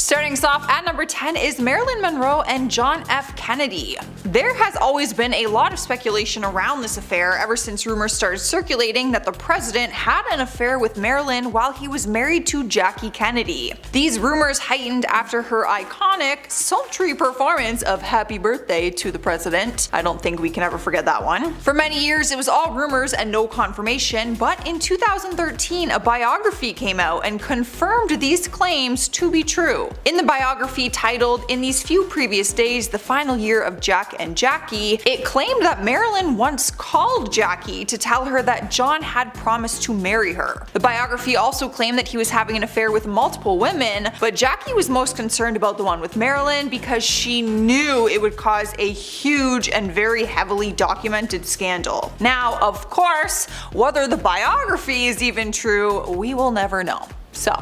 Starting us off at number 10 is Marilyn Monroe and John F. Kennedy. There has always been a lot of speculation around this affair ever since rumors started circulating that the president had an affair with Marilyn while he was married to Jackie Kennedy. These rumors heightened after her iconic, sultry performance of Happy Birthday to the President. I don't think we can ever forget that one. For many years it was all rumors and no confirmation, but in 2013 a biography came out and confirmed these claims to be true. In the biography titled "In These Few Previous Days, the Final Year of Jack and Jackie," it claimed that Marilyn once called Jackie to tell her that John had promised to marry her. The biography also claimed that he was having an affair with multiple women, but Jackie was most concerned about the one with Marilyn because she knew it would cause a huge and very heavily documented scandal. Now, of course, whether the biography is even true, we will never know. So,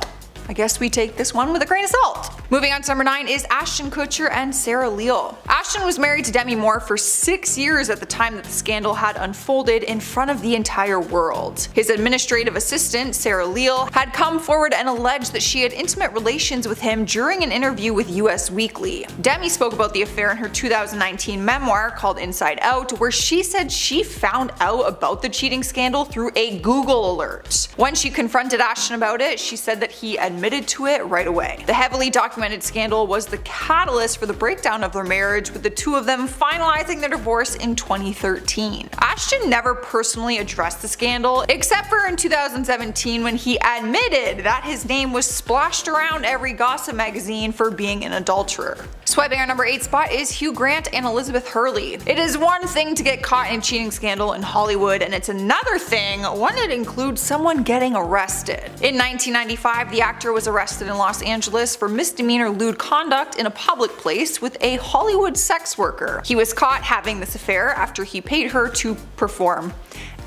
I guess we take this one with a grain of salt. Moving on to number 9 is Ashton Kutcher and Sarah Leal. Ashton was married to Demi Moore for 6 years at the time that the scandal had unfolded in front of the entire world. His administrative assistant, Sarah Leal, had come forward and alleged that she had intimate relations with him during an interview with US Weekly. Demi spoke about the affair in her 2019 memoir called Inside Out, where she said she found out about the cheating scandal through a Google alert. When she confronted Ashton about it, she said that he admitted to it right away. The heavily documented scandal was the catalyst for the breakdown of their marriage, with the two of them finalizing their divorce in 2013. Ashton never personally addressed the scandal, except for in 2017 when he admitted that his name was splashed around every gossip magazine for being an adulterer. Swiping our number 8 spot is Hugh Grant and Elizabeth Hurley. It is one thing to get caught in a cheating scandal in Hollywood, and it's another thing when it includes someone getting arrested. In 1995, the actor was arrested in Los Angeles for misdemeanor lewd conduct in a public place with a Hollywood sex worker. He was caught having this affair after he paid her to perform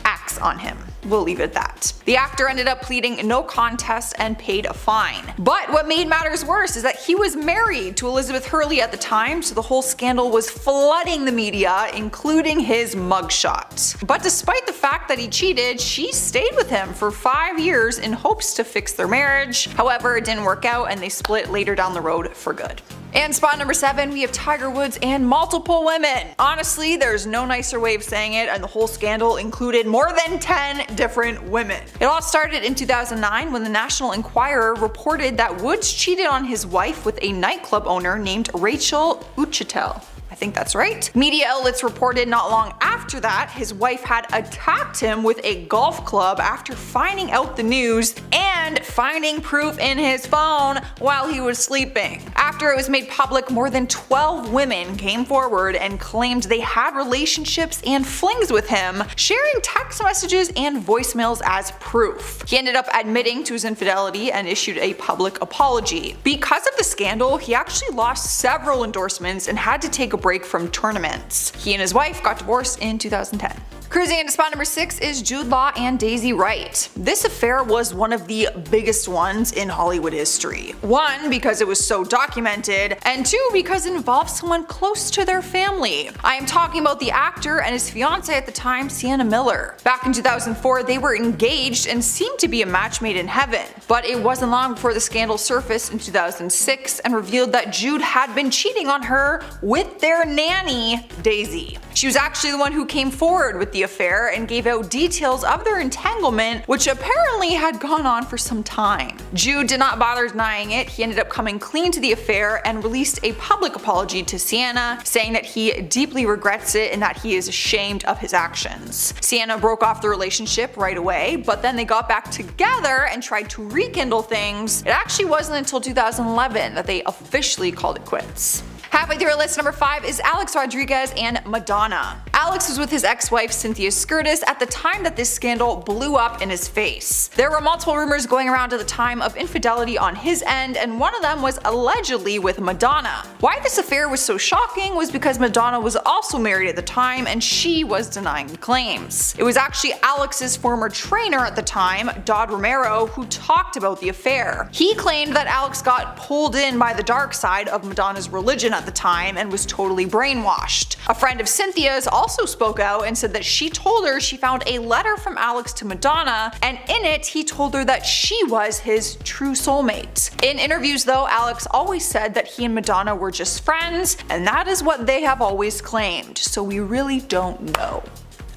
acts on him. We'll leave it at that. The actor ended up pleading no contest and paid a fine. But what made matters worse is that he was married to Elizabeth Hurley at the time, so the whole scandal was flooding the media, including his mugshot. But despite the fact that he cheated, she stayed with him for 5 years in hopes to fix their marriage. However, it didn't work out and they split later down the road for good. And spot number 7, we have Tiger Woods and multiple women. Honestly, there's no nicer way of saying it, and the whole scandal included more than 10 different women. It all started in 2009 when the National Enquirer reported that Woods cheated on his wife with a nightclub owner named Rachel Uchitel. I think that's right. Media outlets reported not long after that his wife had attacked him with a golf club after finding out the news and finding proof in his phone while he was sleeping. After it was made public, more than 12 women came forward and claimed they had relationships and flings with him, sharing text messages and voicemails as proof. He ended up admitting to his infidelity and issued a public apology. Because of the scandal, he actually lost several endorsements and had to take a break from tournaments. He and his wife got divorced in 2010. Cruising into spot number 6 is Jude Law and Daisy Wright. This affair was one of the biggest ones in Hollywood history. 1, because it was so documented, and 2, because it involved someone close to their family. I am talking about the actor and his fiancée at the time, Sienna Miller. Back in 2004, they were engaged and seemed to be a match made in heaven. But it wasn't long before the scandal surfaced in 2006 and revealed that Jude had been cheating on her with their nanny, Daisy. She was actually the one who came forward with the affair and gave out details of their entanglement, which apparently had gone on for some time. Jude did not bother denying it. He ended up coming clean to the affair and released a public apology to Sienna, saying that he deeply regrets it and that he is ashamed of his actions. Sienna broke off the relationship right away, but then they got back together and tried to rekindle things. It actually wasn't until 2011 that they officially called it quits. Halfway through our list, number 5 is Alex Rodriguez and Madonna. Alex was with his ex-wife Cynthia Skirtis at the time that this scandal blew up in his face. There were multiple rumors going around at the time of infidelity on his end, and one of them was allegedly with Madonna. Why this affair was so shocking was because Madonna was also married at the time and she was denying the claims. It was actually Alex's former trainer at the time, Dodd Romero, who talked about the affair. He claimed that Alex got pulled in by the dark side of Madonna's religion at the time and was totally brainwashed. A friend of Cynthia's also also spoke out and said that she told her she found a letter from Alex to Madonna, and in it he told her that she was his true soulmate. In interviews though, Alex always said that he and Madonna were just friends, and that is what they have always claimed, so we really don't know.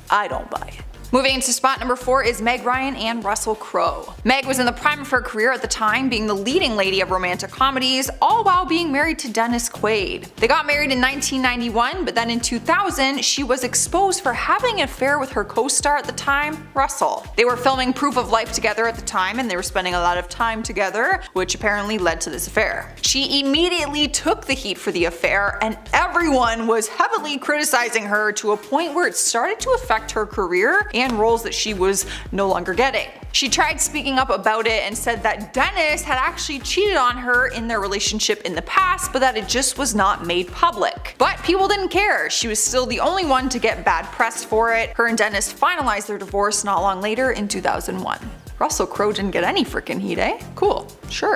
I don't buy it. Moving into spot number 4 is Meg Ryan and Russell Crowe. Meg was in the prime of her career at the time, being the leading lady of romantic comedies, all while being married to Dennis Quaid. They got married in 1991, but then in 2000 she was exposed for having an affair with her co-star at the time, Russell. They were filming Proof of Life together at the time, and they were spending a lot of time together, which apparently led to this affair. She immediately took the heat for the affair, and everyone was heavily criticizing her to a point where it started to affect her career and roles that she was no longer getting. She tried speaking up about it and said that Dennis had actually cheated on her in their relationship in the past, but that it just was not made public. But people didn't care. She was still the only one to get bad press for it. Her and Dennis finalized their divorce not long later in 2001. Russell Crowe didn't get any freaking heat, eh? Cool, sure.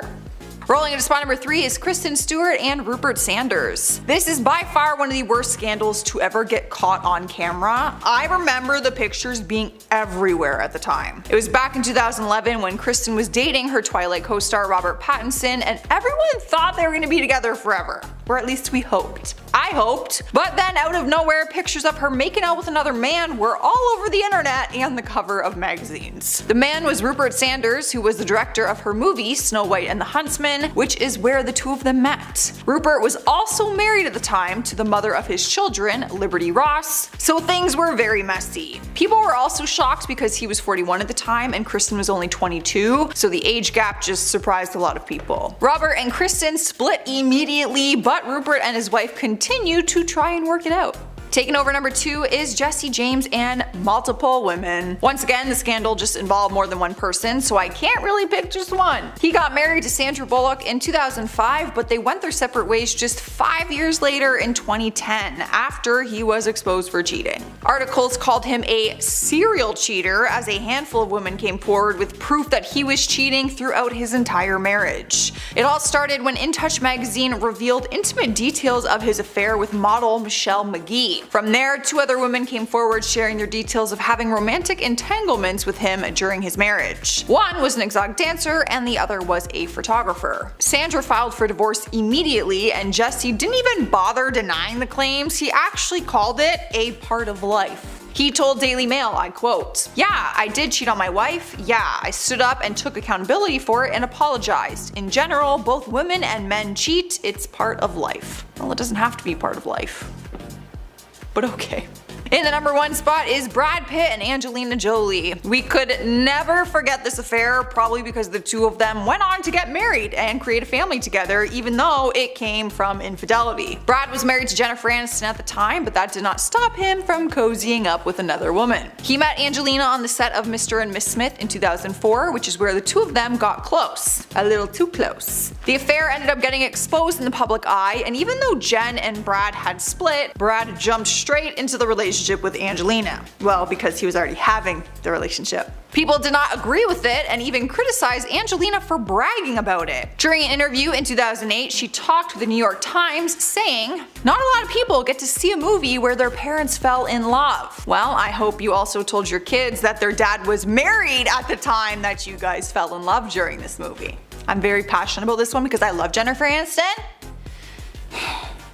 Rolling into spot number 3 is Kristen Stewart and Rupert Sanders. This is by far one of the worst scandals to ever get caught on camera. I remember the pictures being everywhere at the time. It was back in 2011 when Kristen was dating her Twilight co-star Robert Pattinson, and everyone thought they were going to be together forever. Or at least we hoped. I hoped. But then out of nowhere, pictures of her making out with another man were all over the internet and the cover of magazines. The man was Rupert Sanders, who was the director of her movie Snow White and the Huntsman, which is where the two of them met. Rupert was also married at the time to the mother of his children, Liberty Ross, so things were very messy. People were also shocked because he was 41 at the time and Kristen was only 22, so the age gap just surprised a lot of people. Robert and Kristen split immediately, but Rupert and his wife continue to try and work it out. Taking over number 2 is Jesse James and multiple women. Once again, the scandal just involved more than one person, so I can't really pick just one. He got married to Sandra Bullock in 2005, but they went their separate ways just 5 years later in 2010, after he was exposed for cheating. Articles called him a serial cheater, as a handful of women came forward with proof that he was cheating throughout his entire marriage. It all started when In Touch magazine revealed intimate details of his affair with model Michelle McGee. From there, 2 other women came forward sharing their details of having romantic entanglements with him during his marriage. One was an exotic dancer and the other was a photographer. Sandra filed for divorce immediately, and Jesse didn't even bother denying the claims. He actually called it a part of life. He told Daily Mail, I quote, "Yeah, I did cheat on my wife. Yeah, I stood up and took accountability for it and apologized. In general, both women and men cheat. It's part of life." Well, it doesn't have to be part of life. But okay. In the number 1 spot is Brad Pitt and Angelina Jolie. We could never forget this affair, probably because the two of them went on to get married and create a family together, even though it came from infidelity. Brad was married to Jennifer Aniston at the time, but that did not stop him from cozying up with another woman. He met Angelina on the set of Mr. and Miss Smith in 2004, which is where the two of them got close. A little too close. The affair ended up getting exposed in the public eye, and even though Jen and Brad had split, Brad jumped straight into the relationship with Angelina. Well, because he was already having the relationship. People did not agree with it and even criticized Angelina for bragging about it. During an interview in 2008, she talked with the New York Times saying, "Not a lot of people get to see a movie where their parents fell in love." Well, I hope you also told your kids that their dad was married at the time that you guys fell in love during this movie. I'm very passionate about this one because I love Jennifer Aniston.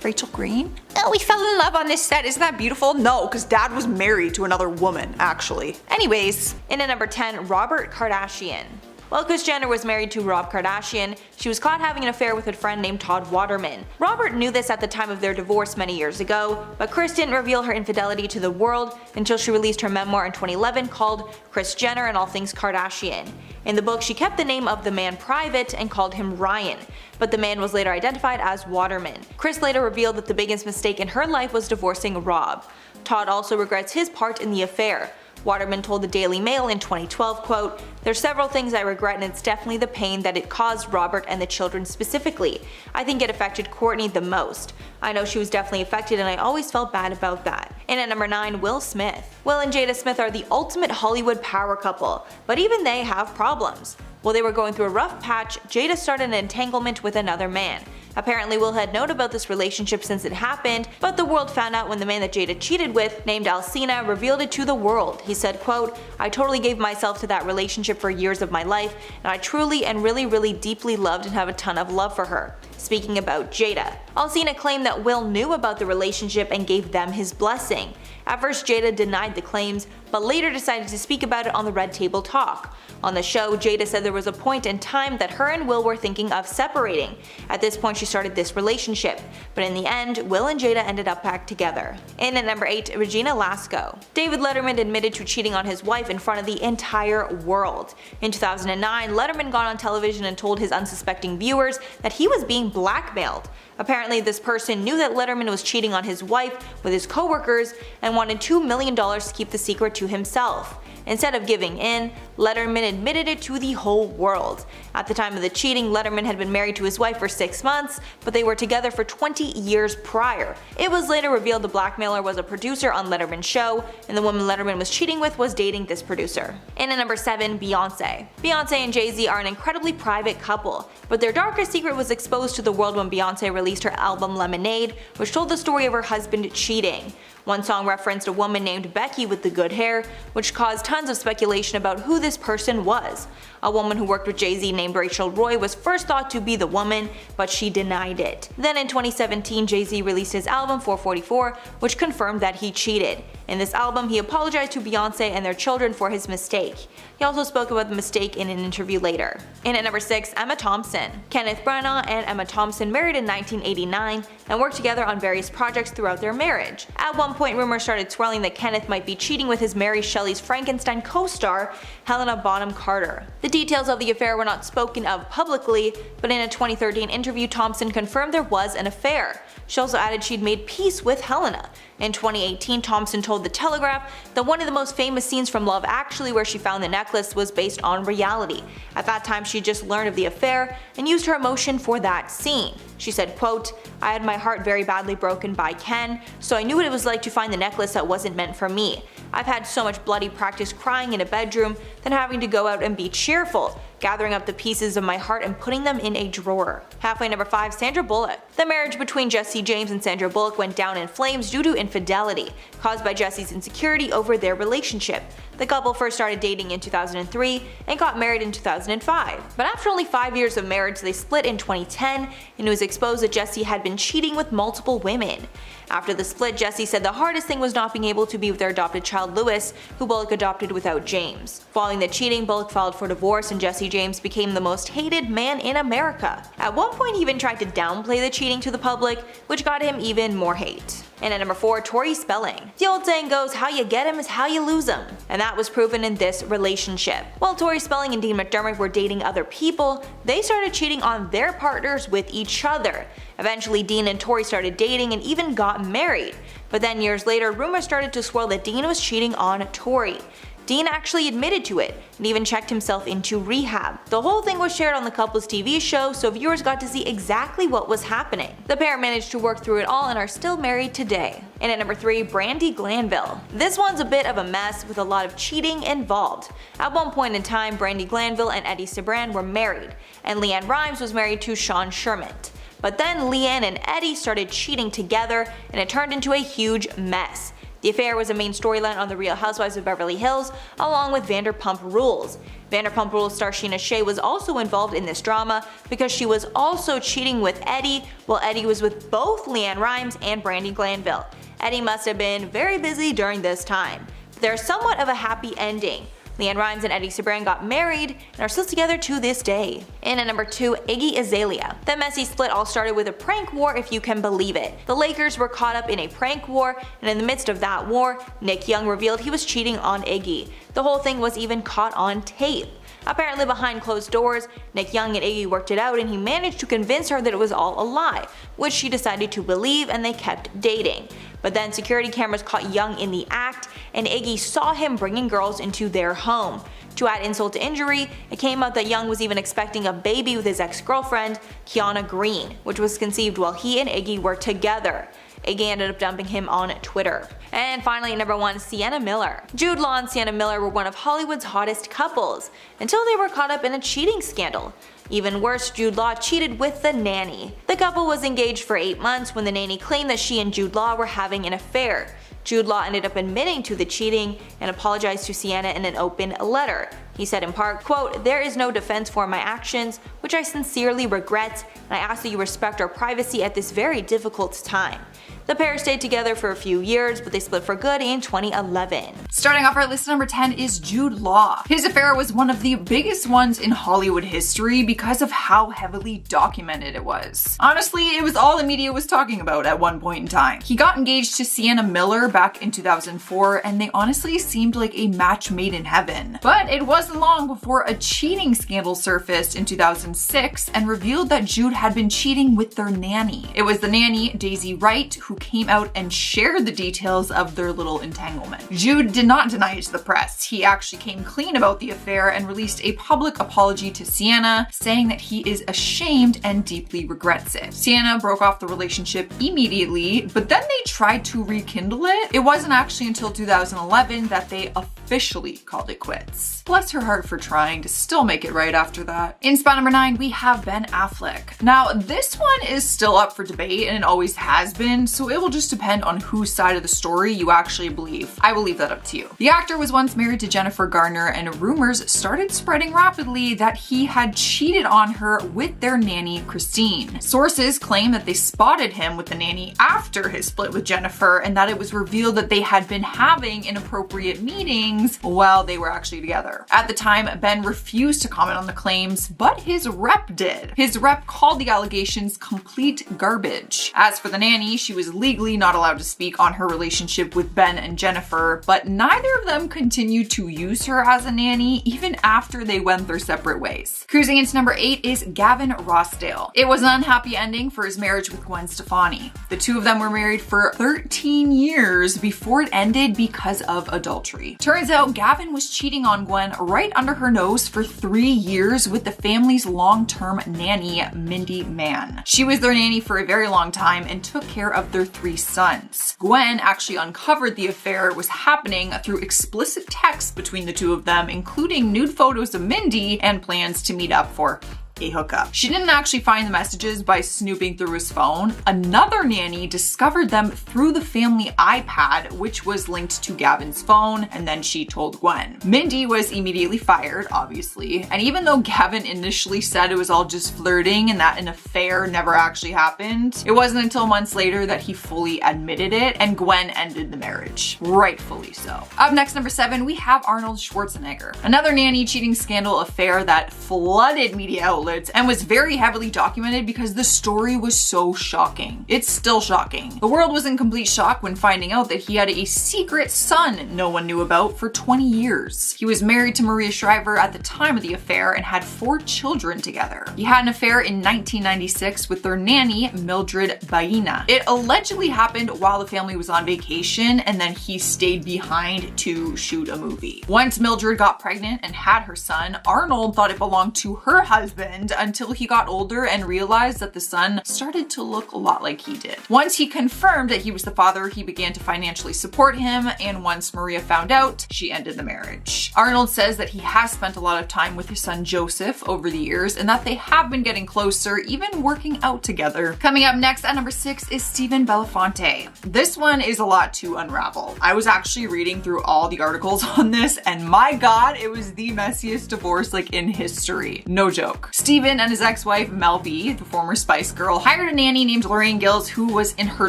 Rachel Green? Oh, we fell in love on this set, isn't that beautiful? No, because dad was married to another woman, actually. Anyways. In at number 10, Robert Kardashian. While Kris Jenner was married to Rob Kardashian, she was caught having an affair with a friend named Todd Waterman. Robert knew this at the time of their divorce many years ago, but Kris didn't reveal her infidelity to the world until she released her memoir in 2011 called Kris Jenner and All Things Kardashian. In the book, she kept the name of the man private and called him Ryan, but the man was later identified as Waterman. Kris later revealed that the biggest mistake in her life was divorcing Rob. Todd also regrets his part in the affair. Waterman told the Daily Mail in 2012, quote, "There's several things I regret, and it's definitely the pain that it caused Robert and the children specifically. I think it affected Kourtney the most. I know she was definitely affected, and I always felt bad about that." And at number 9, Will Smith. Will and Jada Smith are the ultimate Hollywood power couple, but even they have problems. While they were going through a rough patch, Jada started an entanglement with another man. Apparently Will had known about this relationship since it happened, but the world found out when the man that Jada cheated with, named Alcina, revealed it to the world. He said, quote, "I totally gave myself to that relationship for years of my life, and I truly and really deeply loved and have a ton of love for her." Speaking about Jada, Alcina claimed that Will knew about the relationship and gave them his blessing. At first Jada denied the claims, but later decided to speak about it on the Red Table Talk. On the show, Jada said there was a point in time that her and Will were thinking of separating. At this point she started this relationship, but in the end, Will and Jada ended up back together. In at number 8, Regina Lasco. David Letterman admitted to cheating on his wife in front of the entire world. In 2009, Letterman got on television and told his unsuspecting viewers that he was being blackmailed. Apparently this person knew that Letterman was cheating on his wife with his coworkers and wanted $2 million to keep the secret to himself. Instead of giving in, Letterman admitted it to the whole world. At the time of the cheating, Letterman had been married to his wife for 6 months, but they were together for 20 years prior. It was later revealed the blackmailer was a producer on Letterman's show, and the woman Letterman was cheating with was dating this producer. In at number 7, Beyonce. Beyonce and Jay-Z are an incredibly private couple, but their darkest secret was exposed to the world when Beyonce released her album Lemonade, which told the story of her husband cheating. One song referenced a woman named Becky with the good hair, which caused tons of speculation about who this person was. A woman who worked with Jay-Z named Rachel Roy was first thought to be the woman, but she denied it. Then in 2017, Jay-Z released his album 444, which confirmed that he cheated. In this album, he apologized to Beyonce and their children for his mistake. He also spoke about the mistake in an interview later. In at number 6, Emma Thompson. Kenneth Branagh and Emma Thompson married in 1989 and worked together on various projects throughout their marriage. At one point, rumors started swirling that Kenneth might be cheating with his Mary Shelley's Frankenstein co-star, Helena Bonham Carter. The details of the affair were not spoken of publicly, but in a 2013 interview, Thompson confirmed there was an affair. She also added she'd made peace with Helena. In 2018, Thompson told The Telegraph that one of the most famous scenes from Love Actually where she found the necklace was based on reality. At that time, she just learned of the affair and used her emotion for that scene. She said, quote, "I had my heart very badly broken by Ken, so I knew what it was like to find the necklace that wasn't meant for me. I've had so much bloody practice crying in a bedroom than having to go out and be cheerful, gathering up the pieces of my heart and putting them in a drawer." Halfway number 5, Sandra Bullock. The marriage between Jesse James and Sandra Bullock went down in flames due to infidelity, caused by Jesse's insecurity over their relationship. The couple first started dating in 2003 and got married in 2005. But after only 5 years of marriage, they split in 2010, and it was exposed that Jesse had been cheating with multiple women. After the split, Jesse said the hardest thing was not being able to be with their adopted child Louis, who Bullock adopted without James. Following the cheating, Bullock filed for divorce and Jesse James became the most hated man in America. At one point he even tried to downplay the cheating to the public, which got him even more hate. And at number 4, Tori Spelling. The old saying goes, how you get 'em is how you lose 'em. And that was proven in this relationship. While Tori Spelling and Dean McDermott were dating other people, they started cheating on their partners with each other. Eventually Dean and Tori started dating and even got married. But then years later, rumors started to swirl that Dean was cheating on Tori. Dean actually admitted to it and even checked himself into rehab. The whole thing was shared on the couple's TV show, so viewers got to see exactly what was happening. The pair managed to work through it all and are still married today. And at number 3, Brandi Glanville. This one's a bit of a mess with a lot of cheating involved. At one point in time, Brandi Glanville and Eddie Cibrian were married, and Leanne Rimes was married to Sean Sherman. But then Leanne and Eddie started cheating together, and it turned into a huge mess. The affair was a main storyline on The Real Housewives of Beverly Hills, along with Vanderpump Rules. Vanderpump Rules star Sheena Shea was also involved in this drama because she was also cheating with Eddie, while Eddie was with both Leanne Rimes and Brandi Glanville. Eddie must have been very busy during this time. There's somewhat of a happy ending. Leanne Rimes and Eddie Cibrian got married and are still together to this day. And at number 2, Iggy Azalea. The messy split all started with a prank war, if you can believe it. The Lakers were caught up in a prank war, and in the midst of that war, Nick Young revealed he was cheating on Iggy. The whole thing was even caught on tape. Apparently behind closed doors, Nick Young and Iggy worked it out and he managed to convince her that it was all a lie, which she decided to believe, and they kept dating. But then security cameras caught Young in the act, and Iggy saw him bringing girls into their home. To add insult to injury, it came out that Young was even expecting a baby with his ex-girlfriend, Kiana Green, which was conceived while he and Iggy were together. Iggy ended up dumping him on Twitter. And finally at number 1, Sienna Miller. Jude Law and Sienna Miller were one of Hollywood's hottest couples, until they were caught up in a cheating scandal. Even worse, Jude Law cheated with the nanny. The couple was engaged for 8 months when the nanny claimed that she and Jude Law were having an affair. Jude Law ended up admitting to the cheating and apologized to Sienna in an open letter. He said in part, quote, "There is no defense for my actions, which I sincerely regret, and I ask that you respect our privacy at this very difficult time." The pair stayed together for a few years, but they split for good in 2011. Starting off our list, number 10 is Jude Law. His affair was one of the biggest ones in Hollywood history because of how heavily documented it was. Honestly, it was all the media was talking about at one point in time. He got engaged to Sienna Miller back in 2004, and they honestly seemed like a match made in heaven. But it wasn't long before a cheating scandal surfaced in 2006 and revealed that Jude had been cheating with their nanny. It was the nanny, Daisy Wright, who came out and shared the details of their little entanglement. Jude did not deny it to the press. He actually came clean about the affair and released a public apology to Sienna, saying that he is ashamed and deeply regrets it. Sienna broke off the relationship immediately, but then they tried to rekindle it. It wasn't actually until 2011 that they officially called it quits. Bless her heart for trying to still make it right after that. In spot number 9, we have Ben Affleck. Now, this one is still up for debate and it always has been, so it will just depend on whose side of the story you actually believe. I will leave that up to you. The actor was once married to Jennifer Garner, and rumors started spreading rapidly that he had cheated on her with their nanny, Christine. Sources claim that they spotted him with the nanny after his split with Jennifer, and that it was revealed that they had been having inappropriate meetings while they were actually together. At the time, Ben refused to comment on the claims, but his rep did. His rep called the allegations complete garbage. As for the nanny, she was legally not allowed to speak on her relationship with Ben and Jennifer, but neither of them continued to use her as a nanny even after they went their separate ways. Cruising into number 8 is Gavin Rossdale. It was an unhappy ending for his marriage with Gwen Stefani. The two of them were married for 13 years before it ended because of adultery. Turns out Gavin was cheating on Gwen right under her nose for 3 years with the family's long-term nanny, Mindy Mann. She was their nanny for a very long time and took care of their 3 sons. Gwen actually uncovered the affair was happening through explicit texts between the two of them, including nude photos of Mindy and plans to meet up for a hookup. She didn't actually find the messages by snooping through his phone. Another nanny discovered them through the family iPad, which was linked to Gavin's phone, and then she told Gwen. Mindy was immediately fired, obviously, and even though Gavin initially said it was all just flirting and that an affair never actually happened, it wasn't until months later that he fully admitted it, and Gwen ended the marriage. Rightfully so. Up next, number 7, we have Arnold Schwarzenegger. Another nanny cheating scandal affair that flooded media outlets and was very heavily documented because the story was so shocking. It's still shocking. The world was in complete shock when finding out that he had a secret son no one knew about for 20 years. He was married to Maria Shriver at the time of the affair and had 4 children together. He had an affair in 1996 with their nanny, Mildred Baena. It allegedly happened while the family was on vacation, and then he stayed behind to shoot a movie. Once Mildred got pregnant and had her son, Arnold thought it belonged to her husband until he got older and realized that the son started to look a lot like he did. Once he confirmed that he was the father, he began to financially support him, and once Maria found out, she ended the marriage. Arnold says that he has spent a lot of time with his son Joseph over the years and that they have been getting closer, even working out together. Coming up next at number 6 is Stephen Belafonte. This one is a lot to unravel. I was actually reading through all the articles on this, and my god, it was the messiest divorce like in history. No joke. Stephen and his ex-wife Mel B, the former Spice Girl, hired a nanny named Lorraine Gills who was in her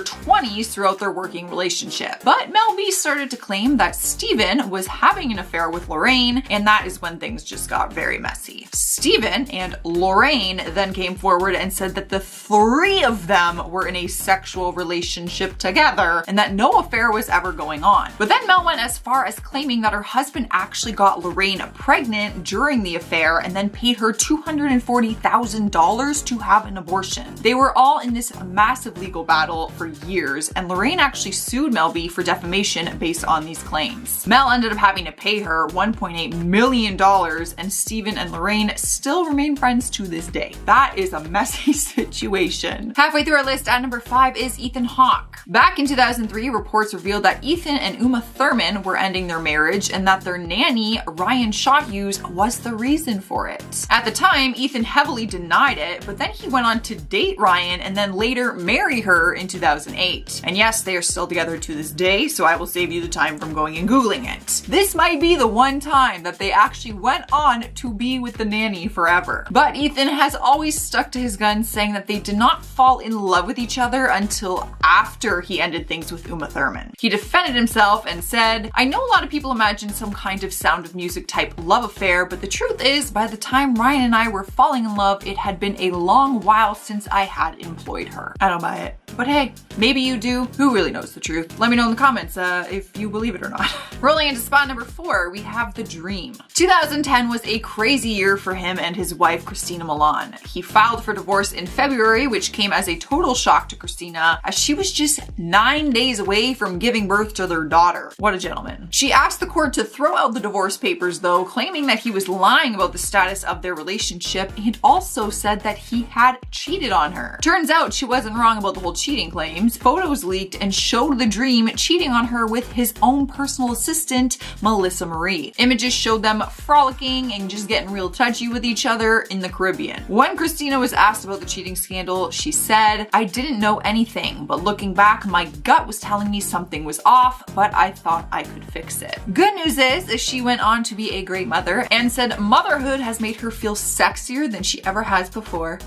20s throughout their working relationship. But Mel B started to claim that Stephen was having an affair with Lorraine, and that is when things just got very messy. Stephen and Lorraine then came forward and said that the 3 of them were in a sexual relationship together and that no affair was ever going on. But then Mel went as far as claiming that her husband actually got Lorraine pregnant during the affair and then paid her $240,000 to have an abortion. They were all in this massive legal battle for years, and Lorraine actually sued Mel B for defamation based on these claims. Mel ended up having to pay her $1.8 million, and Stephen and Lorraine still remain friends to this day. That is a messy situation. Halfway through our list at number 5 is Ethan Hawke. Back in 2003, reports revealed that Ethan and Uma Thurman were ending their marriage and that their nanny, Ryan Shot Hughes, was the reason for it. At the time, Ethan Ethan heavily denied it, but then he went on to date Ryan and then later marry her in 2008. And yes, they are still together to this day, so I will save you the time from going and Googling it. This might be the one time that they actually went on to be with the nanny forever. But Ethan has always stuck to his guns, saying that they did not fall in love with each other until after he ended things with Uma Thurman. He defended himself and said, "I know a lot of people imagine some kind of Sound of Music type love affair, but the truth is, by the time Ryan and I were falling in love, it had been a long while since I had employed her." I don't buy it. But hey, maybe you do. Who really knows the truth? Let me know in the comments if you believe it or not. Rolling into spot number 4, we have The Dream. 2010 was a crazy year for him and his wife, Christina Milian. He filed for divorce in February, which came as a total shock to Christina, as she was just 9 days away from giving birth to their daughter. What a gentleman. She asked the court to throw out the divorce papers, though, claiming that he was lying about the status of their relationship and also said that he had cheated on her. Turns out she wasn't wrong about the whole cheating claims. Photos leaked and showed The Dream cheating on her with his own personal assistant, Melissa Marie. Images showed them frolicking and just getting real touchy with each other in the Caribbean. When Christina was asked about the cheating scandal, she said, "I didn't know anything, but looking back, my gut was telling me something was off, but I thought I could fix it." Good news is she went on to be a great mother and said motherhood has made her feel sexier than she ever has before.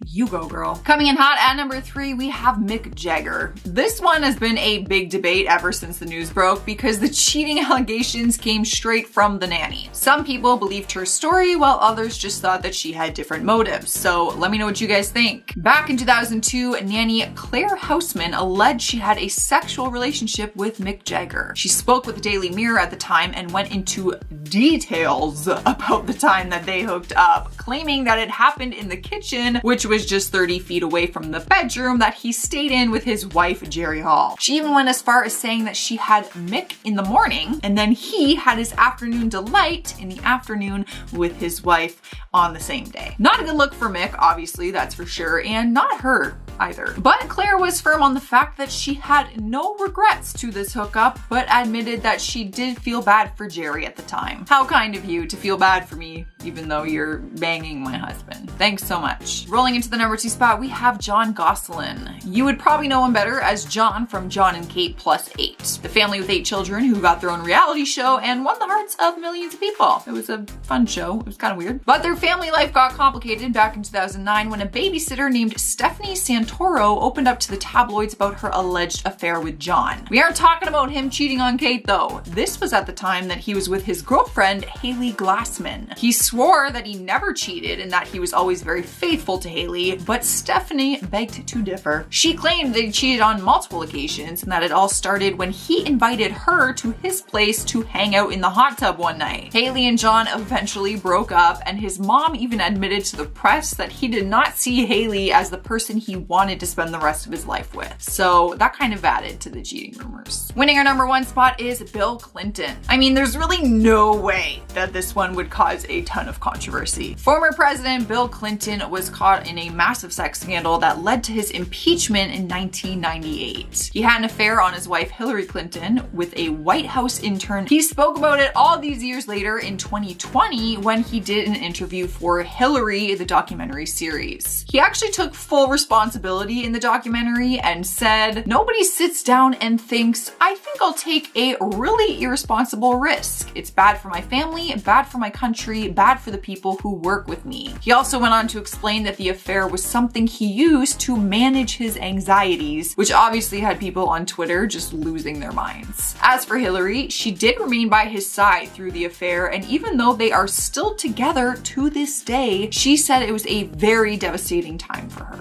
You go, girl. Coming in hot at number 3, we have Mick Jagger. This one has been a big debate ever since the news broke because the cheating allegations came straight from the nanny. Some people believed her story while others just thought that she had different motives. So let me know what you guys think. Back in 2002, nanny Claire Houseman alleged she had a sexual relationship with Mick Jagger. She spoke with the Daily Mirror at the time and went into details about the time that they hooked up, claiming that it happened in the kitchen, which was just 30 feet away from the bedroom that he stayed in with his wife, Jerry Hall. She even went as far as saying that she had Mick in the morning and then he had his afternoon delight in the afternoon with his wife on the same day. Not a good look for Mick, obviously, that's for sure, and not her either. But Claire was firm on the fact that she had no regrets to this hookup, but admitted that she did feel bad for Jerry at the time. How kind of you to feel bad for me, even though you're banging my husband. Thanks so much. Rolling into the number 2 spot, we have Jon Gosselin. You would probably know him better as Jon from Jon and Kate +8, the family with 8 children who got their own reality show and won the hearts of millions of people. It was a fun show. It was kind of weird. But their family life got complicated back in 2009 when a babysitter named Stephanie Santoro opened up to the tabloids about her alleged affair with Jon. We aren't talking about him cheating on Kate though. This was at the time that he was with his girlfriend, Haley Glassman. He swore that he never cheated and that he was always very faithful to Haley, but Stephanie begged to differ. She claimed that he cheated on multiple occasions and that it all started when he invited her to his place to hang out in the hot tub one night. Haley and Jon eventually broke up, and his mom even admitted to the press that he did not see Haley as the person he wanted to spend the rest of his life with. So that kind of added to the cheating rumors. Winning our number 1 spot is Bill Clinton. I mean, there's really no way that this one would cause a ton of controversy. Former President Bill Clinton was caught in a massive sex scandal that led to his impeachment in 1998. He had an affair on his wife Hillary Clinton with a White House intern. He spoke about it all these years later in 2020 when he did an interview for Hillary, the documentary series. He actually took full responsibility in the documentary and said, "Nobody sits down and thinks, I think I'll take a really irresponsible risk. It's bad for my family, bad for my country, bad for the people who work with me." He also went on to explain that the affair was something he used to manage his anxieties, which obviously had people on Twitter just losing their minds. As for Hillary, she did remain by his side through the affair, and even though they are still together to this day, she said it was a very devastating time for her.